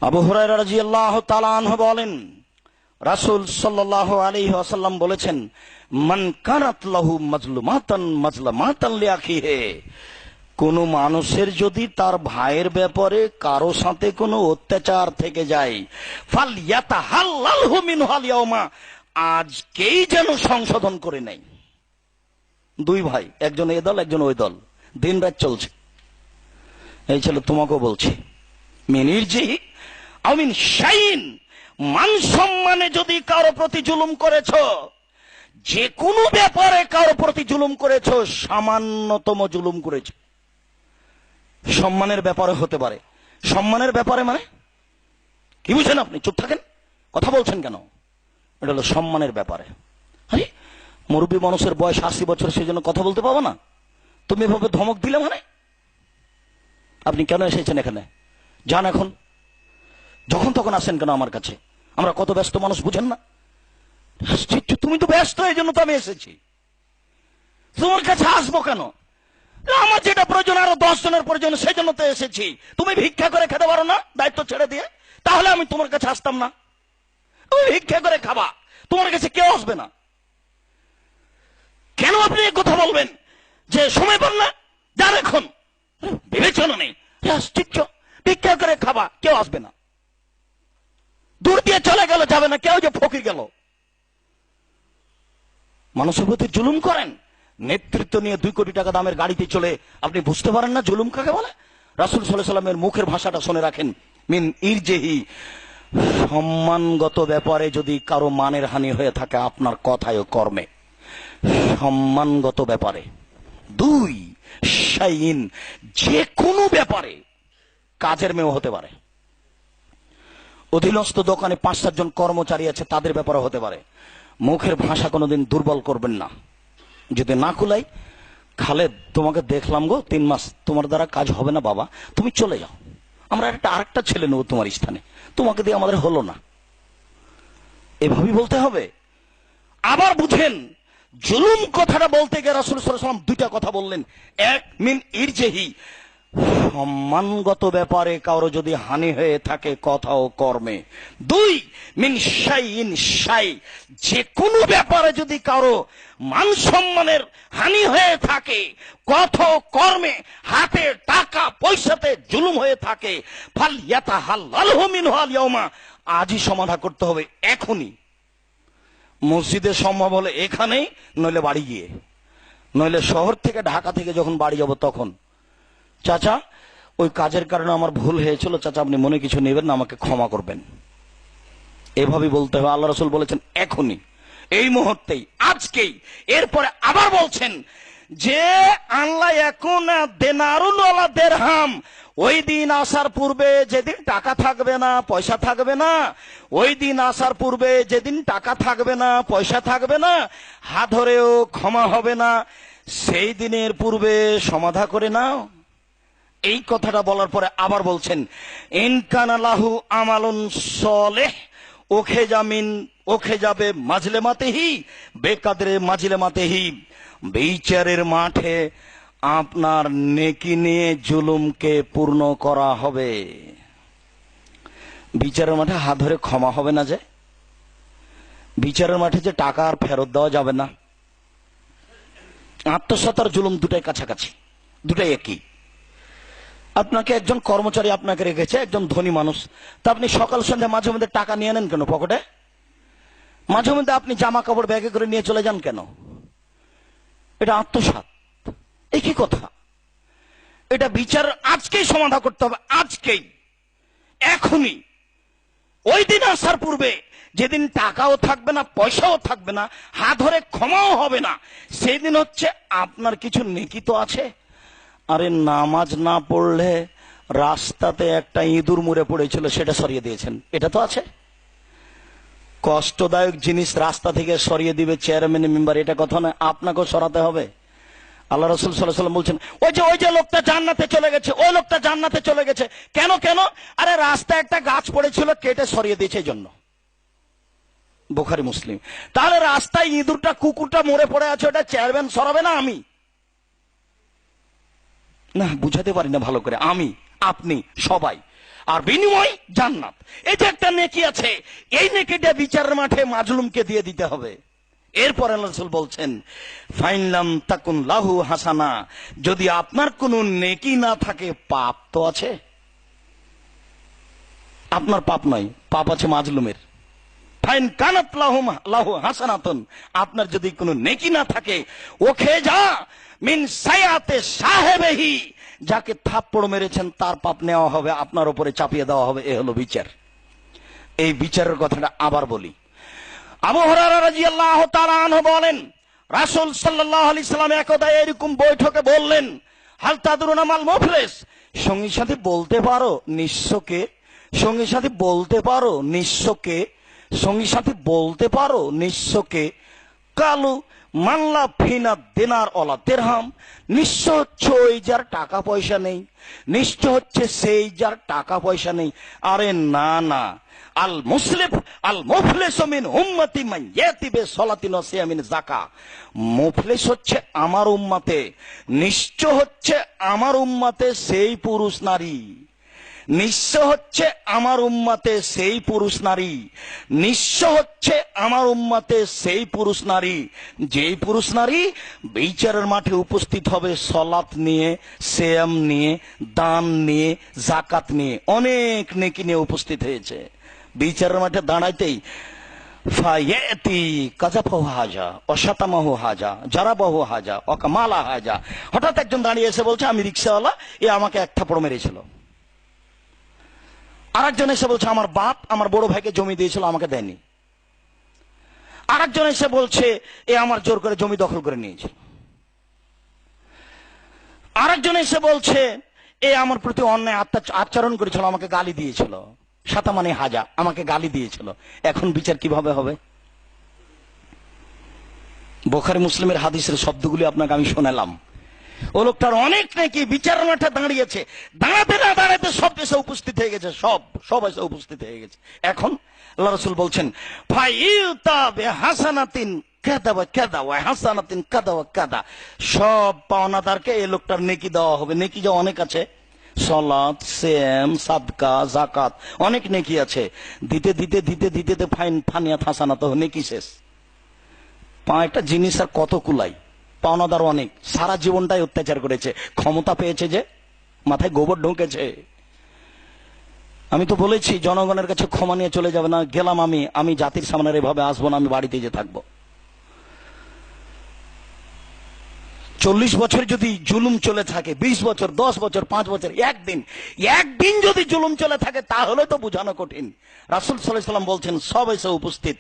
আবু হুরায়রা রাদিয়াল্লাহু তাআলা আনহু বলেন, রাসূল সাল্লাল্লাহু আলাইহি ওয়াসাল্লাম বলেছেন, মান কানাত লাহু মাজলামাতান লিআখিহি, কোন মানুষের যদি তার ভাইয়ের ব্যাপারে কারো সাথে কোনো অত্যাচার থেকে যায়, ফালইয়াতাহাল্লালহু মিনহুল ইয়াওমা, আজকেই যেন সংশোধন করে নেয়। দুই ভাই, একজন এই দল একজন ওই দল, দিন রাত চলছে। এই ছিল তোমাকেও বলছি, মিনির জি আমিন শাইন, মান সম্মানে যদি কারো প্রতি জুলুম করেছ, যে কোনো ব্যাপারে কারো প্রতি জুলুম করেছ, সামান্যতম জুলুম করেছ, সম্মানের ব্যাপারে হতে পারে। সম্মানের ব্যাপারে মানে কি বুঝেন আপনি? চুপ থাকেন, কথা বলছেন কেন? এটা হলো সম্মানের ব্যাপারে। আরে মুরব্বী মানুষের বয়স 80 বছর, সেই জন্য কথা বলতে পাবো না? তুমি এভাবে ধমক দিলে মানে? আপনি কেন এসেছেন এখানে? যান এখন, যখন তখন আসেন কেন আমার কাছে? আমরা কত ব্যস্ত মানুষ, বুঝেন না? তুমি তো ব্যস্ত, এই জন্য তো আমি এসেছি। তোমার কাছে আসবো কেন? আমার যেটা প্রয়োজন, আরো 10 জনের প্রয়োজন, সেই জন্য তো এসেছি। তুমি ভিক্ষা করে খেতে পারো না দায়িত্ব ছেড়ে দিয়ে? তাহলে আমি তোমার কাছে আসতাম না। তুমি ভিক্ষা করে খাবা, তোমার কাছে কেউ আসবে না। কেন আপনি কথা বলবেন যে সময় পান না? যান এখন, বিবেচনা নেই। ভিক্ষা করে খাবা, কেউ আসবে না। দূর দিয়ে চলে গেল, যাবে না কেউ, যে ফকির গেল। মানুষের প্রতি জুলুম করেন, নেতৃত্ব নিয়ে 2 কোটি টাকা দামের গাড়িতে চলে, আপনি বুঝতে পারেন না জুলুম কাকে বলে? রাসূল সাল্লাল্লাহু আলাইহি ওয়াসাল্লামের মুখের ভাষাটা শুনে রাখেন, মিন ইরজিহি, সম্মানগত ব্যাপারে যদি কারো মানের হানি হয়ে থাকে আপনার কথায় ও কর্মে, সম্মানগত ব্যাপারে। 2 শাইন, যে কোনো ব্যাপারে, কাজের মেয়েও হতে পারে, অধীনস্থ দোকানে 5-7 জন কর্মচারী আছে, তাদের ব্যাপারে হতে পারে। মুখের ভাষা কোনোদিন দুর্বল করবেন না। যদি না কুলাই, খালেদ তোমাকে দেখলাম গো 3 মাস, তোমার দ্বারা কাজ হবে না বাবা, তুমি চলে যাও, আমরা আরেকটা ছেলে নেবো তোমার স্থানে, তোমাকে দিয়ে আমাদের হলো না। এভাবেই বলতে হবে। আবার বুঝেন, জুলুম কথাটা বলতে গিয়ে রাসূল সাল্লাল্লাহু আলাইহি ওয়াসাল্লাম 2টা কথা বললেন। এক, মিন ইরজিহি, সম্মানগত ব্যাপারে কারো যদি হানি হয়ে থাকে কথা ও কর্মে। 2, মিন শাইইন শাই, যে কোনো ব্যাপারে যদি কারো মান সম্মানের হানি হয়ে থাকে, কথা ও কর্মে, হাতে টাকা পয়সাতে জুলুম হয়ে থাকে, ফালইয়াতাহাল্লালহু মিনহুল ইয়াওমা, আজই সমাধান করতে হবে, এখনই। মসজিদে সম্ভব হলে এখানেই, নইলে বাড়ি গিয়ে, নইলে শহর থেকে ঢাকা থেকে যখন বাড়ি যাব তখন, চাচা ওই কাজের কারণে আমার ভুল হয়েছিল, চাচা আপনি মনে কিছু নেবেন না, আমাকে ক্ষমা করবেন। এভাবে বলতে হবে। আল্লাহ রাসূল বলেছেন এখনই, এই মুহূর্তেই, আজকেই। এরপরে আবার বলছেন যে আল্লাহ এখন দেনারুন ওয়ালা দিরহাম, ওই দিন আসার পূর্বে যেদিন টাকা থাকবে না, পয়সা থাকবে না, ওই দিন আসার পূর্বে যেদিন টাকা থাকবে না, পয়সা থাকবে না, হাত ধরেও ক্ষমা হবে না, সেই দিনের পূর্বে সমাধা করে নাও। এই কথাটা বলার পরে আবার বলছেন, ইনকানা লাহু আমালুন সলেহ ওখে যাবে মাজলেমাতেহি বেকাদরে মাজলেমাতেহি, বিচারের মাঠে আপনার নেকি নিয়ে জুলুমকে পূর্ণ করা হবে। বিচারের মাঠে হাত ধরে ক্ষমা হবে না, যে বিচারের মাঠে যে টাকা আর ফেরত দেওয়া যাবে না। আত্মসত্তার জুলুম দুটাই কাছাকাছি, দুটাই একই। আপনাকে একজন কর্মচারী আপনাকে রেখেছে, একজন ধনী মানুষ, তা আপনি সকাল সন্ধ্যা মাঝে মধ্যে টাকা নিয়ে নেন কেন পকেটে? মাঝে মধ্যে আপনি জামা কাপড় ব্যাগে করে নিয়ে চলে যান কেন? এটা আত্মসাৎ, একই কথা। এটা বিচার আজকেই সমাধান করতে হবে, আজকেই, এখনই। ওই দিন আসার পূর্বে যেদিন টাকাও থাকবে না, পয়সাও থাকবে না, হাত ধরে ক্ষমাও হবে না, সেই দিন হচ্ছে আপনার কিছু নেকি তো আছে। আরে নামাজ না পড়লে রাস্তাতে একটা ইঁদুর মুড়ে পড়েছিল, সেটা সরিয়ে দিয়েছেন, এটা তো আছে। কষ্টদায়ক জিনিস রাস্তা থেকে সরিয়ে দিবে চেয়ারম্যান মেম্বার, এটা কথা নয়, আপনাকেও সরাতে হবে। আল্লাহ রাসূল সাল্লাল্লাহু আলাইহি ওয়াসাল্লাম বলছেন, ওই যে লোকটা জান্নাতে চলে গেছে, ওই লোকটা জান্নাতে চলে গেছে। কেন? আরে রাস্তায় একটা গাছ পড়েছিল, কেটে সরিয়ে দিয়েছে, এই জন্য। বুখারী মুসলিম। তাহলে রাস্তায় ইঁদুরটা কুকুরটা মরে পড়ে আছে, ওটা চেয়ারম্যান সরাবে না আমি? না, বুঝাতে পারি না ভালো করে। আমি, আপনি, সবাই। আর বিনিময় জান্নাত। এই যে একটা নেকি আছে, এই নেকিটা বিচারের মাঠে মাজলুমকে দিয়ে দিতে হবে। এরপর আল্লাহ রাসূল বলছেন, ফাইনলাম তাকুন লাহু হাসানা, যদি আপনার কোনো নেকি না থাকে, পাপ তো আছে। আপনার পাপ নয়, পাপ আছে মাজলুমের। ফাইন কানাত লাহু হাসানাতুন, আপনার যদি কোনো নেকি না থাকে, ওকে যা মিন সায়াতে সাহেবেহি, যাকে থাপ্পড় মেরেছেন তার পাপ নেওয়া হবে, আপনার উপরে চাপিয়ে দেওয়া হবে। এ হলো বিচার। এই বিচারের কথাটা আবার বলি। আবু হুরায়রা রাদিয়াল্লাহু তাআলা আনহু বলেন, রাসূল সাল্লাল্লাহু আলাইহি সাল্লাম একদা এরকম বৈঠকে বললেন, হাল তাদরুনা মাল মুফলিস, সঙ্গী সাথী বলতে পারো নিঃস্বকে? সঙ্গী সাথী বলতে পারো নিঃস্বকে? সঙ্গী সাথী বলতে পারো নিঃস্বকে? কালু মানলা ফিনা দিনার ওলা দিরহাম, নিঃস্ব হচ্ছে ওই যার টাকা পয়সা নেই, নিঃস্ব হচ্ছে সেই যার টাকা পয়সা নেই। আরে না না, আল মুসলিফ আল মুফলিস মিন উম্মতি মান ইয়াতি বিসলাতিন ওয়া সিয়ামিন যাকা, মুফলিস হচ্ছে আমার উম্মতে, নিঃস্ব হচ্ছে আমার উম্মতে সেই পুরুষ নারী, নিঃস্ব হচ্ছে আমার উম্মতে সেই পুরুষ নারী, নিঃস্ব হচ্ছে আমার উম্মতে সেই পুরুষ নারী, যেই পুরুষ নারী বিচারের মাঠে উপস্থিত হবে সলাত নিয়ে, সিয়াম নিয়ে, দান নিয়ে, যাকাত নিয়ে, অনেক নেকি নিয়ে উপস্থিত হয়েছে। বিচারের মাঠে দাঁড়াইতেই ফায়াতি কাযাফাহু হাজা অশাতামাহু হাজা জারাবাহু হাজা ওয়াকামালা হাজা, হঠাৎ একজন দাঁড়িয়ে এসে বলছে, আমি রিকশাওয়ালা, এ আমাকে এক থাপ্পড় মেরেছিল। আরেকজন এসে বলছে, আমার বাপ আমার বড় ভাইকে জমি দিয়েছিল, আমাকে দেয়নি। আরেকজন এসে বলছে, এ আমার জোর করে জমি দখল করে নিয়েছিল। আরেকজন এসে বলছে, এ আমার প্রতি অন্যায় আচরণ করেছিল, আমাকে গালি দিয়েছিল, শাতামানি হাজা, আমাকে গালি দিয়েছিল। এখন বিচার কিভাবে হবে? বুখারী মুসলিমের হাদিসের শব্দগুলি আপনাকে আমি শোনালাম। ও লোকটার অনেক নাকি বিচার মাঠে দাঁড়িয়েছে, দাঁড়াতে না দাঁড়াতে সব এসে উপস্থিত হয়ে গেছে, সব এসে উপস্থিত হয়ে গেছে। এখন আল্লাহ রাসূল বলছেন, ফাইউতা বিহাসানাতিন কাদা ওয়া কাদা ওয়া হাসানাতিন কাদা ওয়া কাদা, সব পাওনাদারকে এই লোকটার নেকি দেওয়া হবে। নেকি যে অনেক আছে, সালাত, সিয়াম, সাদকা, যাকাত, অনেক নেকি আছে। দিতে দিতে দিতে দিতে ফানিয়াত হাসানাত, নেকি শেষ। একটা জিনিস আর কত কুলাই, পাওনাদার অনেক, সারা জীবনটাই অত্যাচার করেছে, ক্ষমতা পেয়েছে যে মাথায় গোবর ঢুকেছে। আমি তো বলেছি জনগণের কাছে ক্ষমা নিয়ে চলে যাবে না, গেলাম আমি জাতির সামনে এভাবে আসবো না, আমি বাড়িতে যে থাকবো। 40 বছর যদি জুলুম চলে থাকে, 20 বছর, 10 বছর, 5 বছর, একদিন যদি জুলুম চলে থাকে, তাহলে তো বোঝানো কঠিন। রাসূল সাল্লাল্লাহু আলাইহি ওয়াসাল্লাম বলছেন, সব এসে উপস্থিত,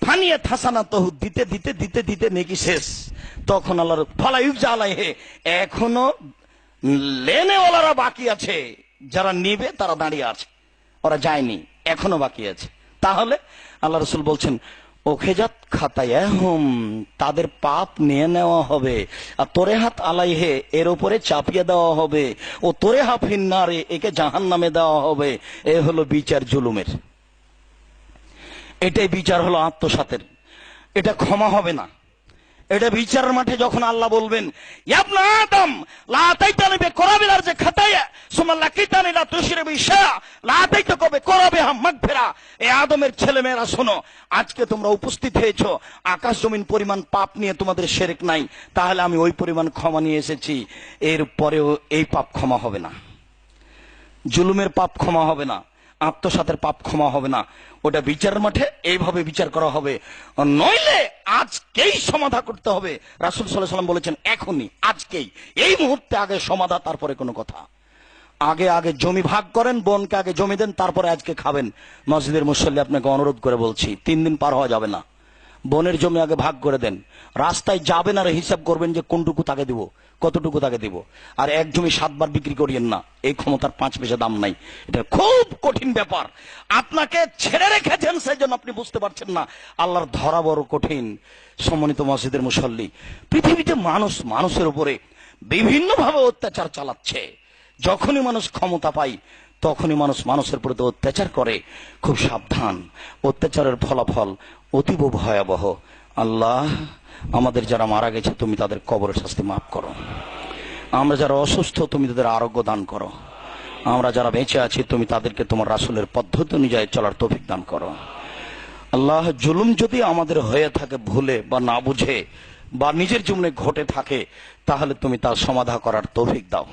ফানিয়াত হাসানাতহু, দিতে দিতে দিতে দিতে নেকি শেষ। তখন আল্লাহর ফালা ইউজা আলাইহি, এখনো লেনেওয়ালারা বাকি আছে, যারা নিবে তারা দাঁড়িয়ে আছে, ওরা যায়নি, এখনো বাকি আছে। তাহলে আল্লাহ রাসূল বলছেন, ওখেজাত খাতায়াহুম, তাদের পাপ নিয়ে নেওয়া হবে, আর তোরেহাত আলাইহে, এর উপরে চাপিয়ে দেওয়া হবে, ও তোরেহা ফিন্নারে, একে জাহান্নামে দেওয়া হবে। এ হলো বিচার জুলুমের। এটাই বিচার হলো আত্মসাতের। এটা ক্ষমা হবে না। এটা বিচারের মাঠে যখন আল্লাহ বলবেন, ইয়া আদম লা আতাইতানি বিকরাবিল যে খাতায়া সুম্মা লাকিতানি লা তুশরিবি শায়া লা আতাইতাকা বিকরাবিহা মাগফিরা, এ আদমের ছেলে মেয়েরা শোনো, আজকে তোমরা উপস্থিত হয়েছো আকাশ জমিন পরিমাণ পাপ নিয়ে, তোমাদের শিরক নাই, তাহলে আমি ওই পরিমাণ ক্ষমা নিয়ে এসেছি। এর পরেও এই পাপ ক্ষমা হবে না, জুলুমের পাপ ক্ষমা হবে না, আত্মসাতের পাপ ক্ষমা হবে না। ওটা বিচারের মাঠে এইভাবে বিচার করা হবে, নইলে আজকেই সমাধা করতে হবে। রাসূল সাল্লাল্লাহু আলাইহি ওয়াসাল্লাম বলেছেন, এখনই, আজকেই, এই মুহূর্তে আগে সমাধা, তারপরে কোনো কথা। আগে জমি ভাগ করেন, বোনকে আগে জমি দেন, তারপরে আজকে খাবেন। মসজিদের মুসল্লি আপনাকে অনুরোধ করে বলছি, 3 দিন পার হওয়া যাবে না, বোনের জমি আগে ভাগ করে দেন। রাস্তায় যাবেন আর হিসাব করবেন যে কোনটুকু তাকে দিব, কতটুকু তাকে দিব। আর এক জমি 7 বার বিক্রি করিয়েন না, এই ক্ষমতার 5 পয়সা দাম নাই। এটা খুব কঠিন ব্যাপার। আপনাকে ছেড়ে রেখেছেন, সেই জন্য আপনি বুঝতে পারছেন না আল্লাহর ধরা বড় কঠিন। সম্মানিত মসজিদের মুসল্লি, পৃথিবীতে মানুষের উপরে বিভিন্নভাবে অত্যাচার চালাচ্ছে। যখনই মানুষ ক্ষমতা পায়, তখনই মানুষের প্রতি অত্যাচার করে। খুব সাবধান, অত্যাচারের ফলাফল অতীব ভয়াবহ। আল্লাহ, আমাদের যারা মারা গেছে তুমি তাদের কবরের শাস্তি মাফ করো। আমরা যারা অসুস্থ তুমি তাদের আরোগ্য দান করো। আমরা যারা বেঁচে আছি তুমি তাদেরকে তোমার রাসূলের পদ্ধতি অনুযায়ী চলার তৌফিক দান করো। আল্লাহ, জুলুম যদি আমাদের হয়ে থাকে ভুলে বা না বুঝে বা নিজের জীবনে ঘটে থাকে, তাহলে তুমি তার সমাধা করার তৌফিক দাও।